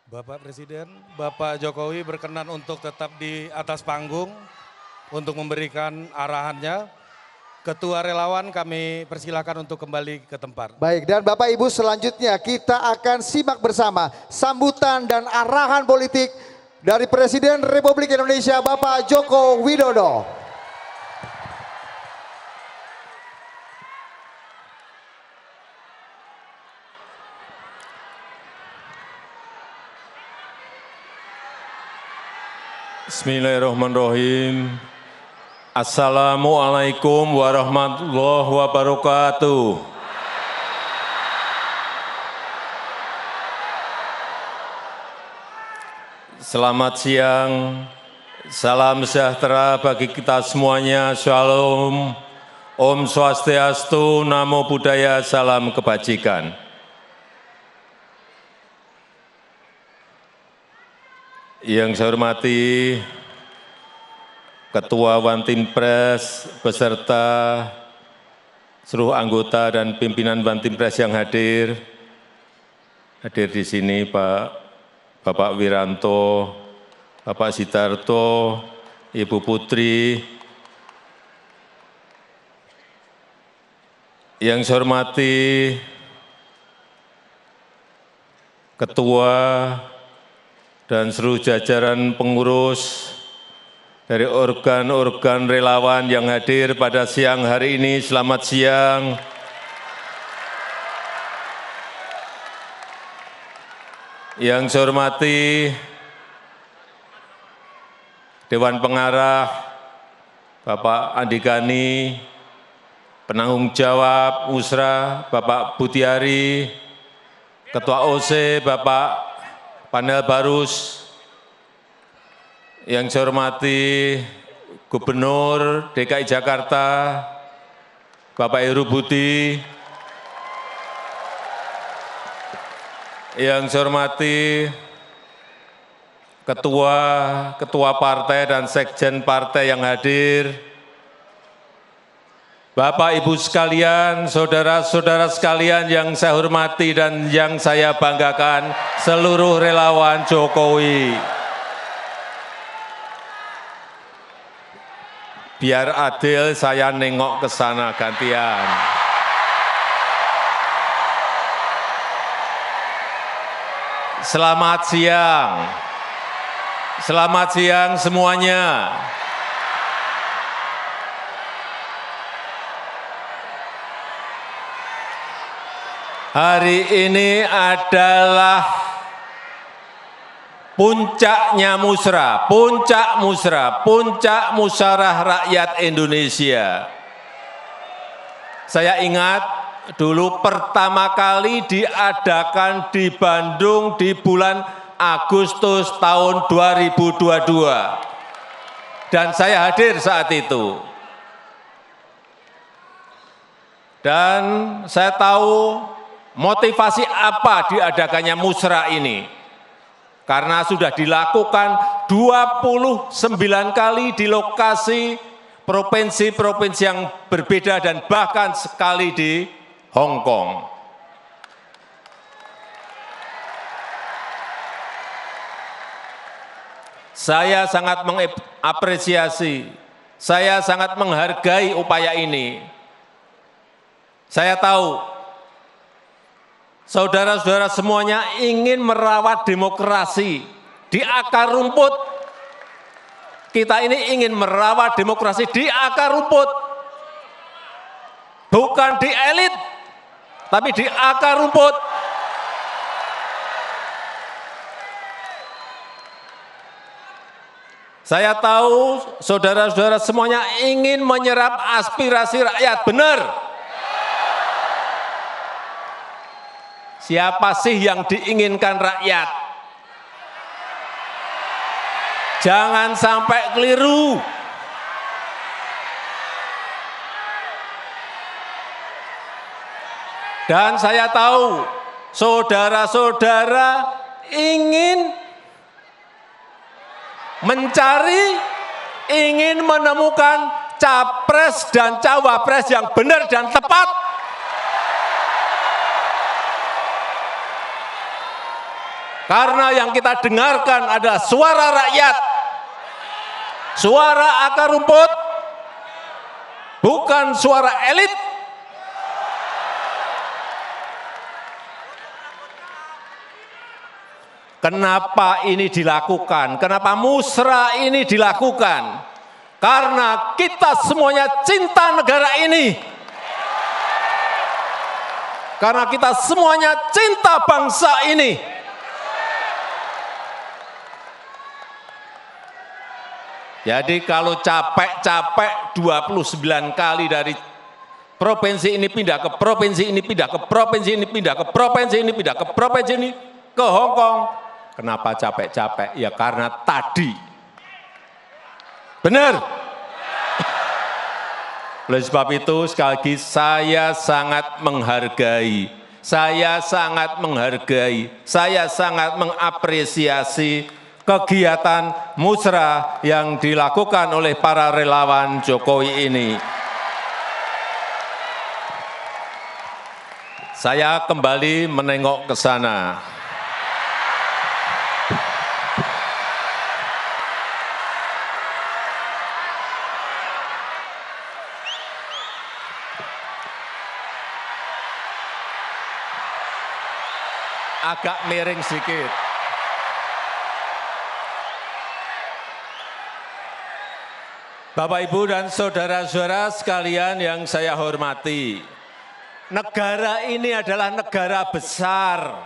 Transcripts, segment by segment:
Bapak Presiden, Bapak Jokowi berkenan untuk tetap di atas panggung untuk memberikan arahannya. Ketua relawan kami persilakan untuk kembali ke tempat. Baik, dan Bapak Ibu selanjutnya kita akan simak bersama sambutan dan arahan politik dari Presiden Republik Indonesia Bapak Joko Widodo. Bismillahirrahmanirrahim. Assalamualaikum warahmatullahi wabarakatuh. Selamat siang, salam sejahtera bagi kita semuanya, shalom, Om Swastiastu, Namo Buddhaya, salam kebajikan. Yang saya hormati Ketua Wantimpres beserta seluruh anggota dan pimpinan Wantimpres yang hadir di sini Bapak Wiranto, Bapak Sidarto, Ibu Putri. Yang saya hormati Ketua dan seluruh jajaran pengurus dari organ-organ relawan yang hadir pada siang hari ini, selamat siang. Yang saya hormati Dewan Pengarah, Bapak Andi Gani, penanggung jawab Musra, Bapak Budiari, Ketua OC, Bapak Panel Barus, yang saya hormati Gubernur DKI Jakarta, Bapak Heru Budi, yang saya hormati ketua partai dan sekjen partai yang hadir, Bapak Ibu sekalian, saudara-saudara sekalian yang saya hormati dan yang saya banggakan, seluruh relawan Jokowi. Biar adil saya nengok ke sana gantian. Selamat siang. Selamat siang semuanya. Hari ini adalah puncaknya musra, puncak musyawarah rakyat Indonesia. Saya ingat dulu pertama kali diadakan di Bandung di bulan Agustus tahun 2022. Dan saya hadir saat itu. Dan saya tahu motivasi apa diadakannya musra ini. Karena sudah dilakukan 29 kali di lokasi provinsi-provinsi yang berbeda dan bahkan sekali di Hong Kong. Saya sangat mengapresiasi, saya sangat menghargai upaya ini. Saya tahu saudara-saudara semuanya ingin merawat demokrasi di akar rumput. Kita ini ingin merawat demokrasi di akar rumput. Bukan di elit, tapi di akar rumput. Saya tahu saudara-saudara semuanya ingin menyerap aspirasi rakyat, benar. Siapa sih yang diinginkan rakyat? Jangan sampai keliru. Dan saya tahu saudara-saudara ingin mencari, ingin menemukan capres dan cawapres yang benar dan tepat. Karena yang kita dengarkan adalah suara rakyat, suara akar rumput, bukan suara elit. Kenapa ini dilakukan? Kenapa musrah ini dilakukan? Karena kita semuanya cinta negara ini. Karena kita semuanya cinta bangsa ini. Jadi kalau capek-capek 29 kali dari provinsi ini pindah ke provinsi ini, pindah ke provinsi ini, pindah ke provinsi ini, pindah ke provinsi ini, ke Hong Kong. Kenapa capek-capek? Ya karena tadi. Benar? Oleh sebab itu sekali lagi saya sangat menghargai, saya sangat mengapresiasi kegiatan musrah yang dilakukan oleh para relawan Jokowi ini. Saya kembali menengok ke sana. Agak miring sedikit. Bapak, Ibu, dan saudara-saudara sekalian yang saya hormati, negara ini adalah negara besar.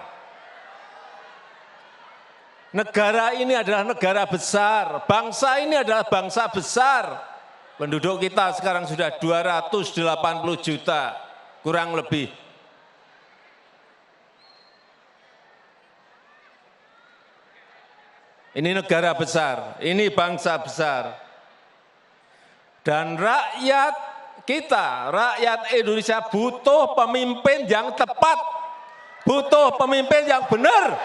Negara ini adalah negara besar, bangsa ini adalah bangsa besar. Penduduk kita sekarang sudah 280 juta, kurang lebih. Ini negara besar, ini bangsa besar. Dan rakyat kita, rakyat Indonesia butuh pemimpin yang tepat, butuh pemimpin yang benar,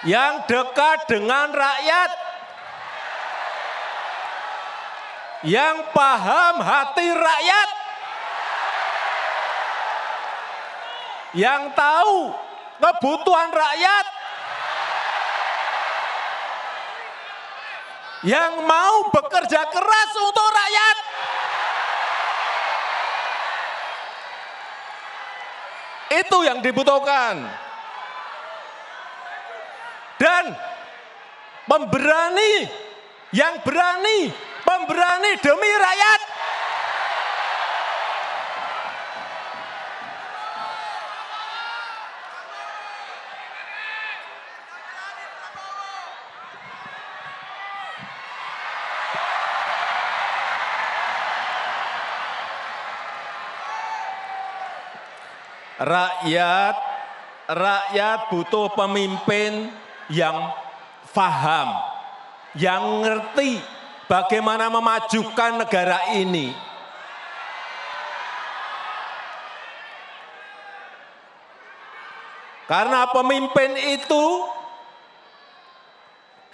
yang dekat dengan rakyat, yang paham hati rakyat, yang tahu kebutuhan rakyat, yang mau bekerja keras untuk rakyat. Itu yang dibutuhkan. Dan pemberani, yang berani, pemberani demi rakyat. Rakyat butuh pemimpin yang paham, yang ngerti bagaimana memajukan negara ini. Karena pemimpin itu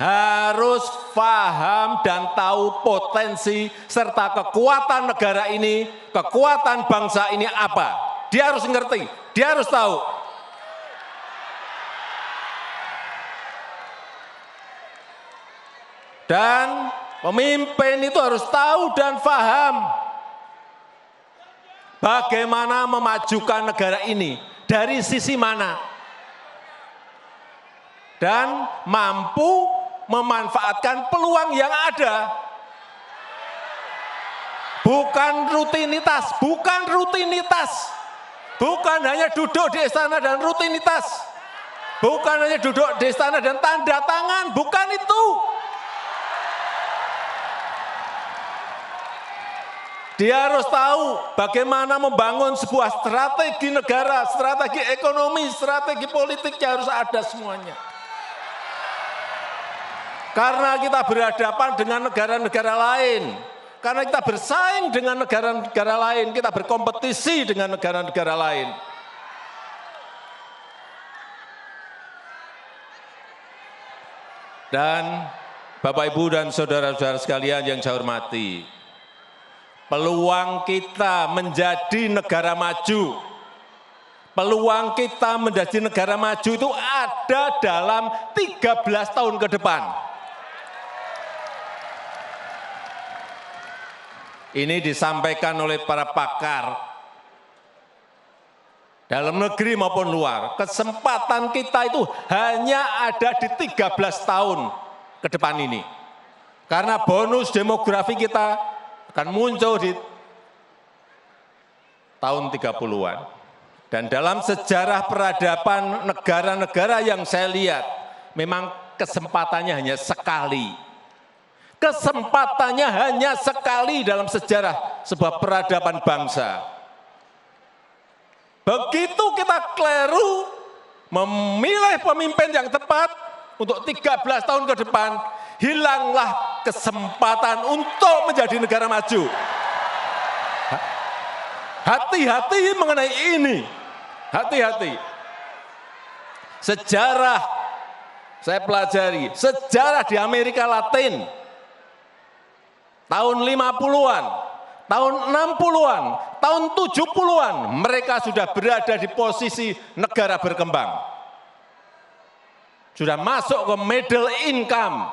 harus paham dan tahu potensi serta kekuatan negara ini, kekuatan bangsa ini apa. Dia harus ngerti, dia harus tahu. Dan pemimpin itu harus tahu dan paham bagaimana memajukan negara ini, dari sisi mana. Dan mampu memanfaatkan peluang yang ada. Bukan rutinitas, bukan rutinitas. Bukan hanya duduk di istana dan rutinitas. Bukan hanya duduk di istana dan tanda tangan, bukan itu. Dia harus tahu bagaimana membangun sebuah strategi negara, strategi ekonomi, strategi politiknya harus ada semuanya. Karena kita berhadapan dengan negara-negara lain. Karena kita bersaing dengan negara-negara lain, kita berkompetisi dengan negara-negara lain. Dan Bapak, Ibu, dan saudara-saudara sekalian yang saya hormati, peluang kita menjadi negara maju, peluang kita menjadi negara maju itu ada dalam 13 tahun ke depan. Ini disampaikan oleh para pakar dalam negeri maupun luar. Kesempatan kita itu hanya ada di 13 tahun ke depan ini. Karena bonus demografi kita akan muncul di tahun 30-an. Dan dalam sejarah peradaban negara-negara yang saya lihat, memang kesempatannya hanya sekali. Kesempatannya hanya sekali dalam sejarah sebuah peradaban bangsa. Begitu kita keliru memilih pemimpin yang tepat untuk 13 tahun ke depan, hilanglah kesempatan untuk menjadi negara maju. Hati-hati mengenai ini. Hati-hati. Sejarah, saya pelajari, sejarah di Amerika Latin, tahun 50-an, tahun 60-an, tahun 70-an, mereka sudah berada di posisi negara berkembang. Sudah masuk ke middle income.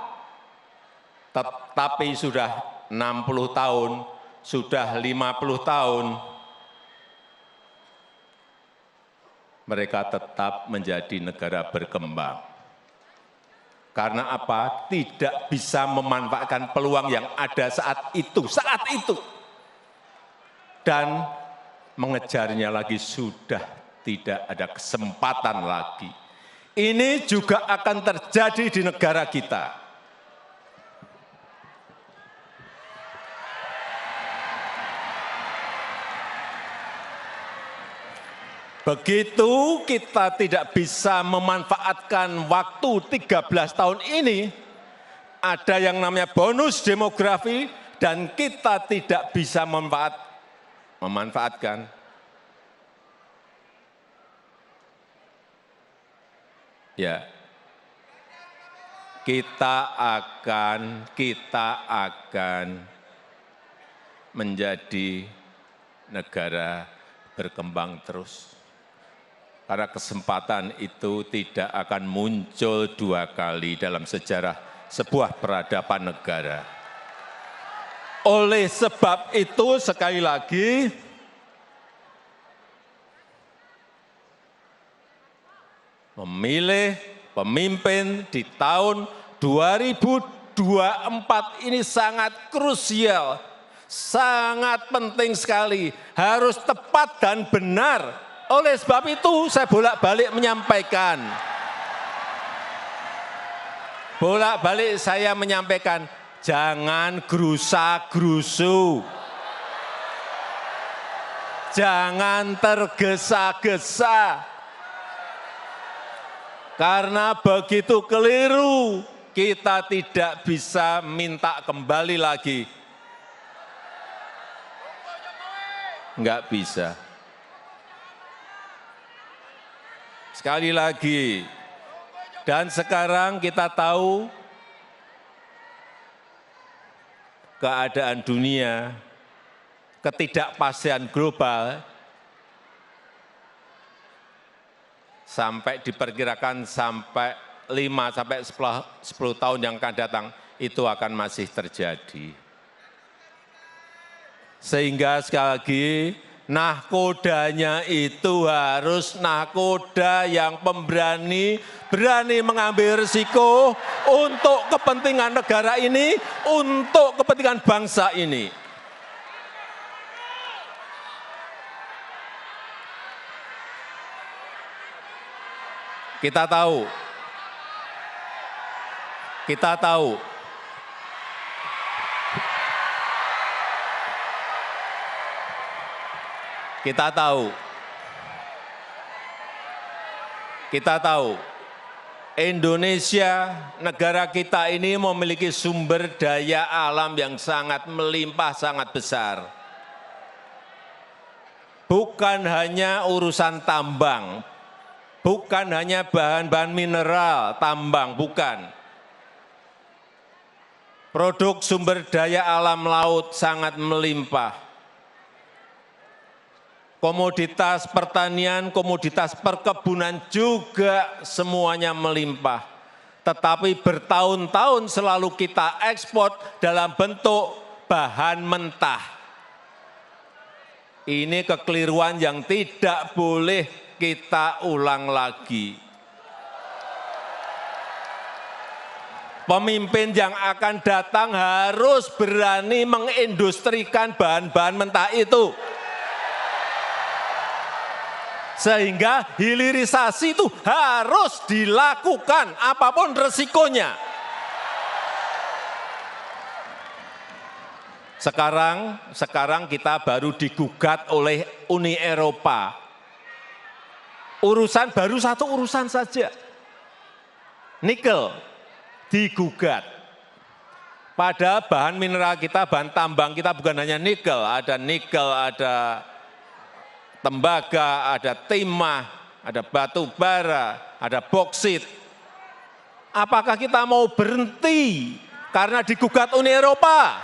Tetapi sudah 60 tahun, sudah 50 tahun, mereka tetap menjadi negara berkembang. Karena apa? Tidak bisa memanfaatkan peluang yang ada saat itu. Dan mengejarnya lagi sudah tidak ada kesempatan lagi. Ini juga akan terjadi di negara kita. Begitu kita tidak bisa memanfaatkan waktu 13 tahun ini, ada yang namanya bonus demografi, dan kita tidak bisa memanfaatkan. Ya, kita akan menjadi negara berkembang terus. Karena kesempatan itu tidak akan muncul dua kali dalam sejarah sebuah peradaban negara. Oleh sebab itu, sekali lagi, memilih pemimpin di tahun 2024 ini sangat krusial, sangat penting sekali, harus tepat dan benar. Oleh sebab itu saya bolak-balik menyampaikan. Bolak-balik saya menyampaikan, jangan gerusa-gerusu. Jangan tergesa-gesa. Karena begitu keliru, kita tidak bisa minta kembali lagi. Enggak bisa. Sekali lagi, dan sekarang kita tahu keadaan dunia, ketidakpastian global, sampai diperkirakan sampai 5-10 tahun yang akan datang, itu akan masih terjadi. Sehingga sekali lagi, nahkodanya itu harus nahkoda yang pemberani, berani mengambil risiko untuk kepentingan negara ini, untuk kepentingan bangsa ini. Kita tahu Indonesia, negara kita ini memiliki sumber daya alam yang sangat melimpah, sangat besar. Bukan hanya urusan tambang, bukan hanya bahan-bahan mineral, tambang, bukan. Produk sumber daya alam laut sangat melimpah. komoditas pertanian, komoditas perkebunan juga semuanya melimpah. Tetapi bertahun-tahun selalu kita ekspor dalam bentuk bahan mentah. Ini kekeliruan yang tidak boleh kita ulang lagi. Pemimpin yang akan datang harus berani mengindustrikan bahan-bahan mentah itu. Sehingga hilirisasi itu harus dilakukan apapun resikonya. Sekarang kita baru digugat oleh Uni Eropa. Baru satu urusan saja. Nikel digugat. Pada bahan mineral kita, bahan tambang kita bukan hanya nikel, ada tembaga, ada timah, ada batu bara, ada boksit. Apakah kita mau berhenti karena digugat Uni Eropa?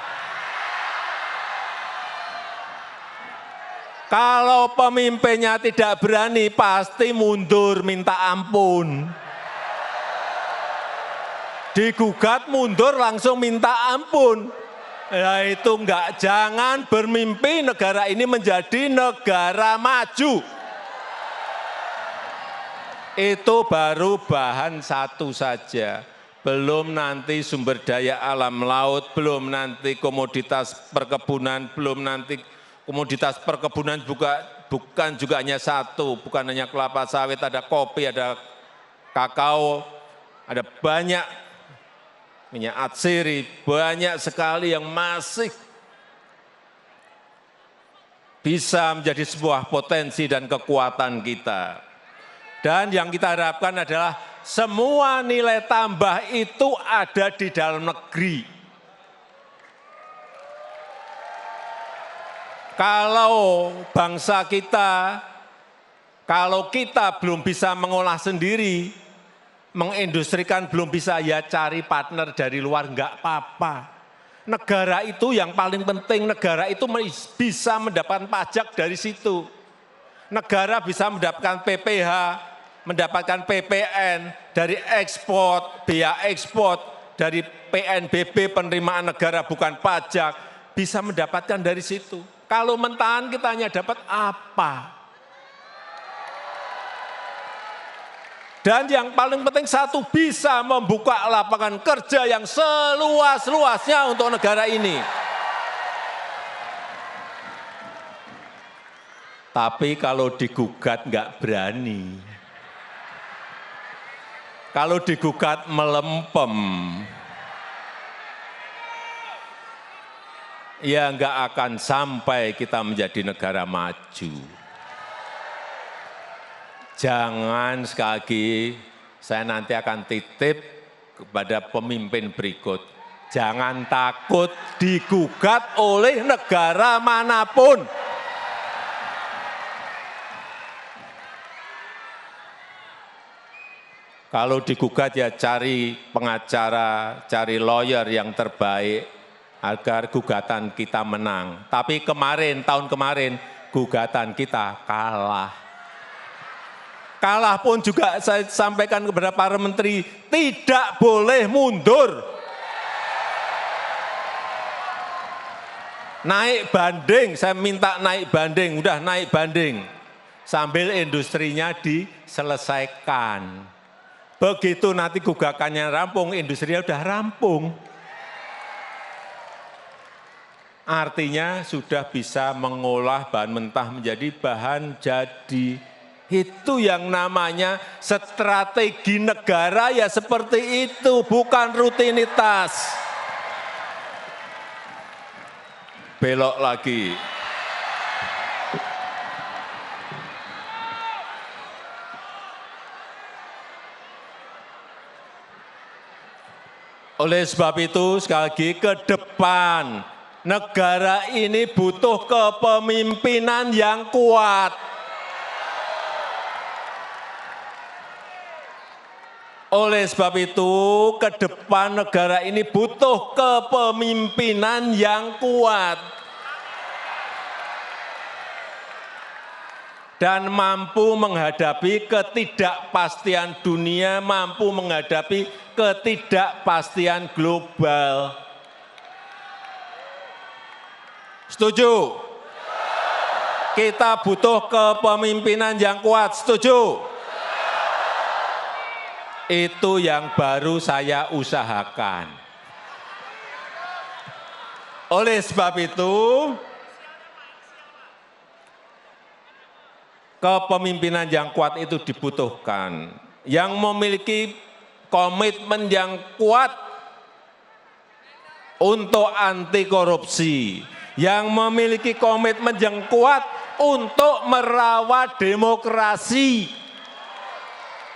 Kalau pemimpinnya tidak berani, pasti mundur minta ampun. Digugat mundur langsung minta ampun. Ya itu enggak, jangan bermimpi negara ini menjadi negara maju. Itu baru bahan satu saja. Belum nanti sumber daya alam laut, belum nanti komoditas perkebunan, belum nanti komoditas perkebunan bukan juga hanya satu, bukan hanya kelapa sawit, ada kopi, ada kakao, ada banyak minyak atsiri, banyak sekali yang masih bisa menjadi sebuah potensi dan kekuatan kita. Dan yang kita harapkan adalah semua nilai tambah itu ada di dalam negeri. Kalau bangsa kita, kalau kita belum bisa mengolah sendiri, mengindustrikan belum bisa, ya cari partner dari luar, enggak apa-apa. Negara itu yang paling penting, negara itu bisa mendapatkan pajak dari situ. Negara bisa mendapatkan PPH, mendapatkan PPN, dari ekspor, biaya ekspor, dari PNBB penerimaan negara bukan pajak, bisa mendapatkan dari situ. Kalau mentahan kita hanya dapat apa? Dan yang paling penting satu, bisa membuka lapangan kerja yang seluas-luasnya untuk negara ini. Tapi kalau digugat nggak berani. Kalau digugat melempem. Ya nggak akan sampai kita menjadi negara maju. Jangan sekali lagi, saya nanti akan titip kepada pemimpin berikut. Jangan takut digugat oleh negara manapun. Kalau digugat ya cari pengacara, cari lawyer yang terbaik agar gugatan kita menang. Tapi tahun kemarin, gugatan kita kalah. Kalah pun juga saya sampaikan kepada para menteri, tidak boleh mundur. Naik banding, saya minta naik banding, udah naik banding. Sambil industrinya diselesaikan. Begitu nanti gugakannya rampung, industrinya udah rampung. Artinya sudah bisa mengolah bahan mentah menjadi bahan jadi. Itu yang namanya strategi negara, ya seperti itu, bukan rutinitas. Belok lagi. Oleh sebab itu, sekali lagi ke depan, negara ini butuh kepemimpinan yang kuat. Oleh sebab itu, ke depan negara ini butuh kepemimpinan yang kuat. dan mampu menghadapi ketidakpastian dunia, mampu menghadapi ketidakpastian global. Setuju? Kita butuh kepemimpinan yang kuat, setuju? Itu yang baru saya usahakan. Oleh sebab itu, kepemimpinan yang kuat itu dibutuhkan. Yang memiliki komitmen yang kuat untuk anti korupsi. Yang memiliki komitmen yang kuat untuk merawat demokrasi.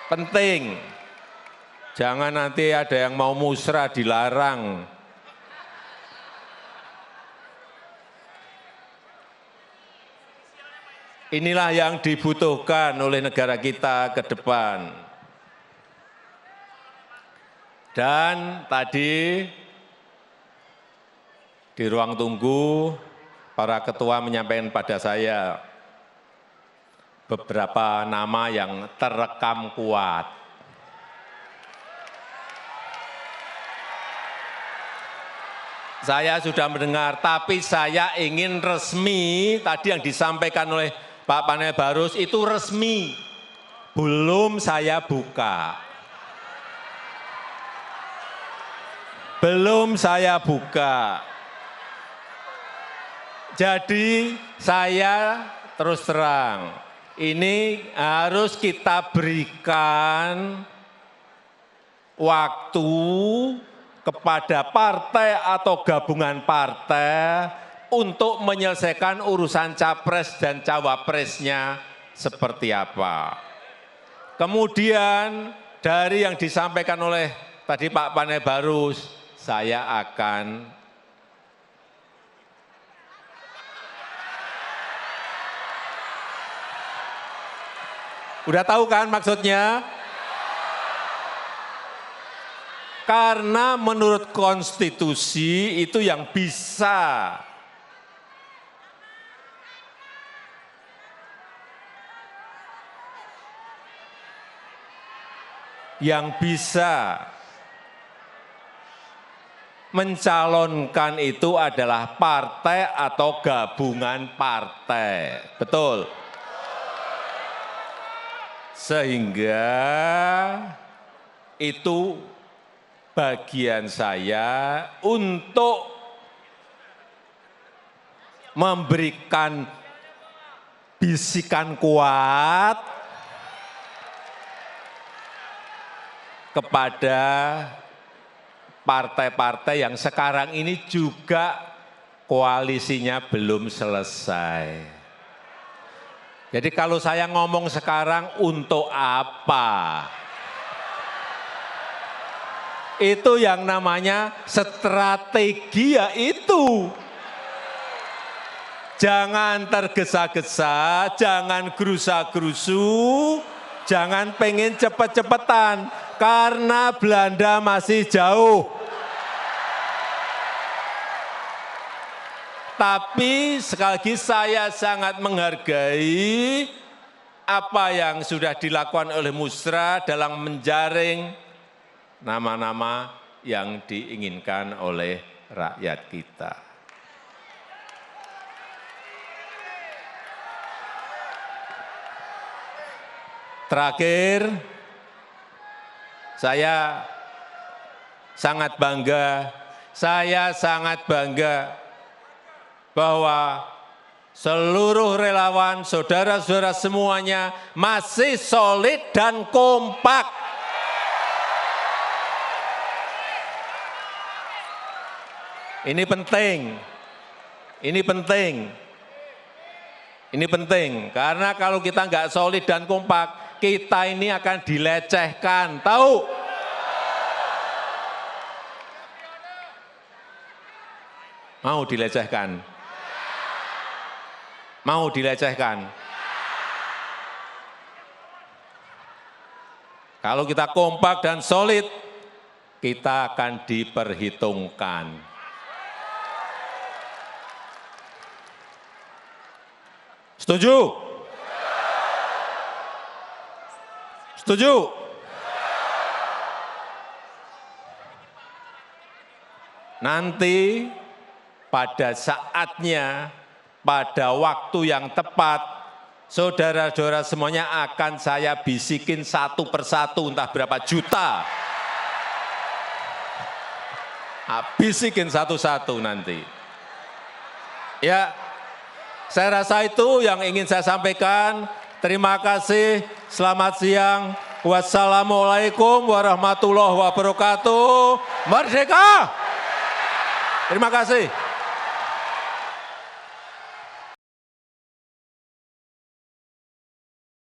Penting. Jangan nanti ada yang mau musrah dilarang. Inilah yang dibutuhkan oleh negara kita ke depan. Dan tadi di ruang tunggu, para ketua menyampaikan pada saya beberapa nama yang terekam kuat. Saya sudah mendengar, tapi saya ingin resmi, tadi yang disampaikan oleh Pak Panel Barus itu resmi, belum saya buka. Belum saya buka. Jadi saya terus terang, ini harus kita berikan waktu kepada partai atau gabungan partai untuk menyelesaikan urusan capres dan cawapresnya seperti apa. Kemudian dari yang disampaikan oleh tadi Pak Panel Barus, saya akan udah tahu kan maksudnya? Karena menurut konstitusi itu yang bisa mencalonkan itu adalah partai atau gabungan partai. Betul? Sehingga itu bagian saya untuk memberikan bisikan kuat kepada partai-partai yang sekarang ini juga koalisinya belum selesai. Jadi kalau saya ngomong sekarang untuk apa? Itu yang namanya strategi ya itu. Jangan tergesa-gesa, jangan gerusa-gerusu, jangan pengen cepet-cepetan, karena Belanda masih jauh. Tapi sekali lagi saya sangat menghargai apa yang sudah dilakukan oleh Musra dalam menjaring nama-nama yang diinginkan oleh rakyat kita. Terakhir, saya sangat bangga bahwa seluruh relawan, saudara-saudara semuanya masih solid dan kompak. Ini penting, karena kalau kita nggak solid dan kompak, kita ini akan dilecehkan, tahu? Mau dilecehkan? Mau dilecehkan? Kalau kita kompak dan solid, kita akan diperhitungkan. Setuju? Setuju? Nanti pada saatnya, pada waktu yang tepat, saudara-saudara semuanya akan saya bisikin satu persatu, entah berapa juta. Bisikin satu-satu nanti. Ya, saya rasa itu yang ingin saya sampaikan. Terima kasih, selamat siang. Wassalamualaikum warahmatullahi wabarakatuh. Merdeka! Terima kasih.